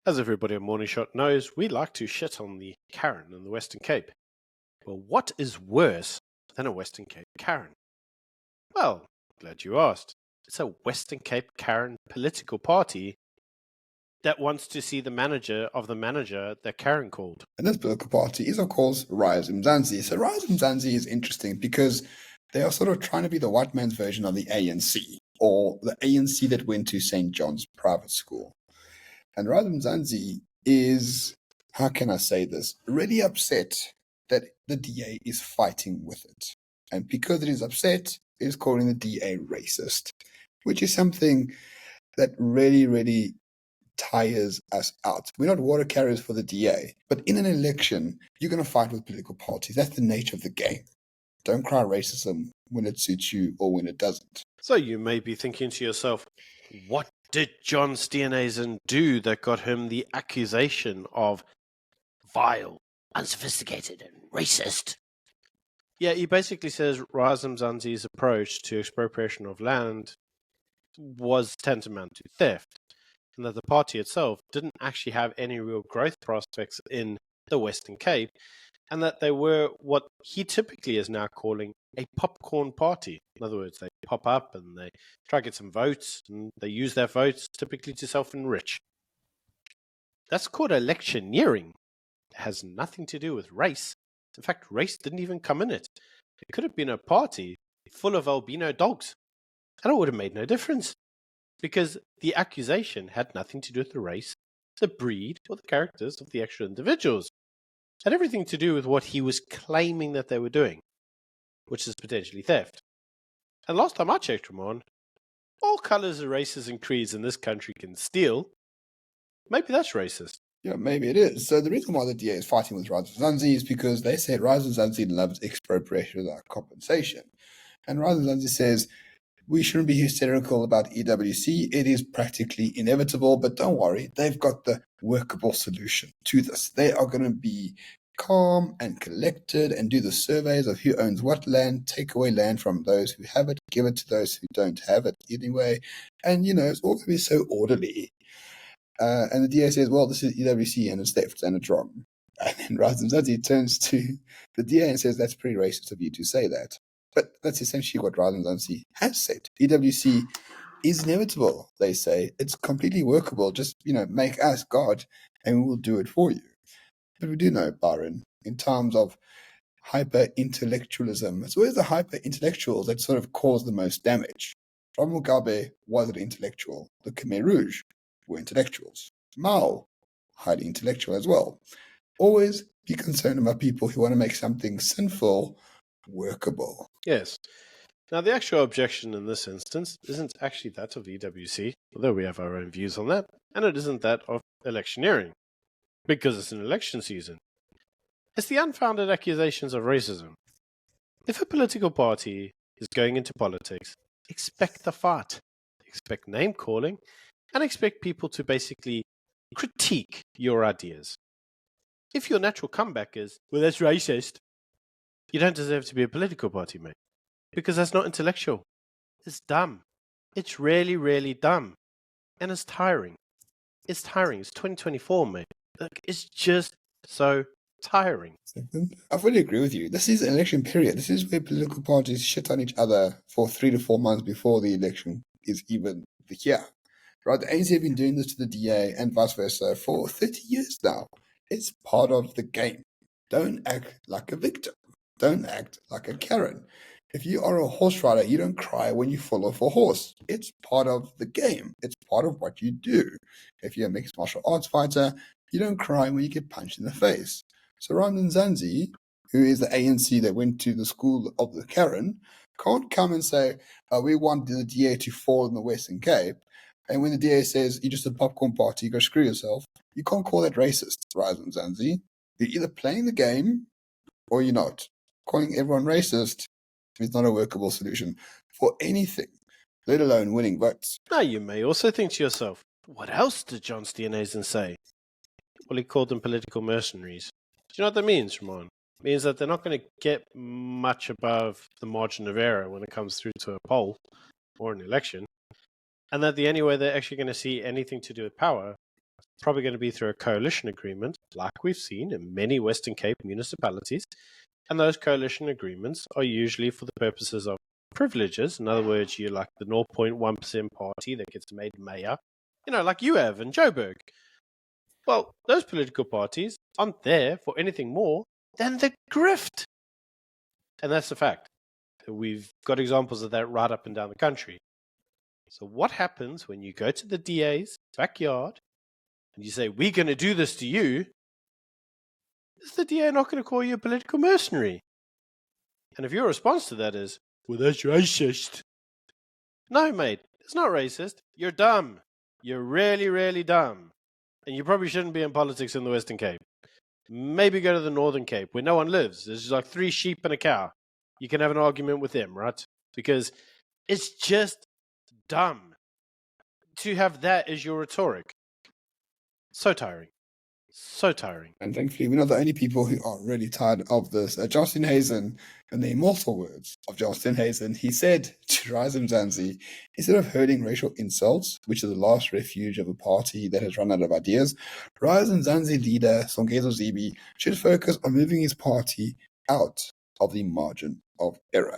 As everybody on Morning Shot knows, we like to shit on the Karen in the Western Cape. Well, what is worse than a Western Cape Karen? Well, glad you asked. It's a Western Cape Karen political party that wants to see the manager of the manager that Karen called. And this political party is, of course, Mzanzi. So Mzanzi is interesting because they are sort of trying to be the white man's version of the ANC, or the ANC that went to St. John's private school. And Mzanzi is, how can I say this, really upset that the DA is fighting with it. And because it is upset, it is calling the DA racist, which is something that really tires us out. We're not water carriers for the DA, but in an election, you're going to fight with political parties. That's the nature of the game. Don't cry racism when it suits you or when it doesn't. So you may be thinking to yourself, what did John Steenhuisen do that got him the accusation of vile, unsophisticated, and racist? Yeah, he basically says Mzanzi's approach to expropriation of land was tantamount to theft, and that the party itself didn't actually have any real growth prospects in the Western Cape, and that they were what he typically is now calling a popcorn party. In other words, they pop up and they try to get some votes, and they use their votes typically to self-enrich. That's called electioneering. It has nothing to do with race. In fact, race didn't even come in it. It could have been a party full of albino dogs, and it would have made no difference, because the accusation had nothing to do with the race, the breed, or the characters of the actual individuals. It had everything to do with what he was claiming that they were doing, which is potentially theft. And last time I checked, Ramon, all colours of races and creeds in this country can steal. Maybe that's racist. Yeah, maybe it is. So the reason why the DA is fighting with Mzanzi is because they said Mzanzi loves expropriation without compensation. And Mzanzi says, we shouldn't be hysterical about EWC. It is practically inevitable, but don't worry, they've got the workable solution to this. They are going to be calm and collected and do the surveys of who owns what land, take away land from those who have it, give it to those who don't have it anyway. And, it's all going to be so orderly. And the DA says, well, this is EWC and it's theft and it's wrong. And then Mzanzi turns to the DA and says, that's pretty racist of you to say that. But that's essentially what Mzanzi has said. EWC is inevitable, they say. It's completely workable. Just, make us God and we will do it for you. But we do know, Byron, in terms of hyper-intellectualism, it's always the hyper-intellectuals that sort of cause the most damage. Robert Mugabe was an intellectual. The Khmer Rouge were intellectuals. Mao, highly intellectual as well. Always be concerned about people who want to make something sinful workable. Yes. Now, the actual objection in this instance isn't actually that of EWC, although we have our own views on that, and it isn't that of electioneering, because it's an election season. It's the unfounded accusations of racism. If a political party is going into politics, expect the fight, expect name-calling, and expect people to basically critique your ideas. If your natural comeback is, well, that's racist, you don't deserve to be a political party, mate, because that's not intellectual. It's dumb. It's really dumb. And it's tiring. It's tiring. It's 2024, mate. Look, it's just so tiring. I fully agree with you. This is an election period. This is where political parties shit on each other for 3 to 4 months before the election is even here. Right? The ANC have been doing this to the DA and vice versa for 30 years now. It's part of the game. Don't act like a victim. Don't act like a Karen. If you are a horse rider, you don't cry when you fall off a horse. It's part of the game. It's part of what you do. If you're a mixed martial arts fighter, you don't cry when you get punched in the face. So Mzanzi, who is the ANC that went to the school of the Karen, can't come and say, we want the DA to fall in the Western Cape. And when the DA says, you're just a popcorn party, go screw yourself, you can't call that racist, Mzanzi. You're either playing the game or you're not. Calling everyone racist is not a workable solution for anything, let alone winning votes. Now, you may also think to yourself, what else did John Steenhuisen say? Well, he called them political mercenaries. Do you know what that means, Ramon? It means that they're not going to get much above the margin of error when it comes through to a poll or an election, and that the only way they're actually going to see anything to do with power It's probably going to be through a coalition agreement, like we've seen in many Western Cape municipalities. And those coalition agreements are usually for the purposes of privileges. In other words, you're like the 0.1% party that gets made mayor, like you have in Joburg. Well, those political parties aren't there for anything more than the grift. And that's the fact. We've got examples of that right up and down the country. So what happens when you go to the DA's backyard and you say, we're going to do this to you? Is the DA not going to call you a political mercenary? And if your response to that is, well, that's racist. No, mate, it's not racist. You're dumb. You're really, really dumb. And you probably shouldn't be in politics in the Western Cape. Maybe go to the Northern Cape where no one lives. There's like 3 sheep and a cow. You can have an argument with them, right? Because it's just dumb to have that as your rhetoric. So tiring. So tiring. And thankfully, we're not the only people who are really tired of this. Justin Hazen, in the immortal words of Justin Hazen, he said to Rise Mzanzi, instead of hurling racial insults, which is the last refuge of a party that has run out of ideas, Rise Mzanzi leader Songezo Zibi should focus on moving his party out of the margin of error.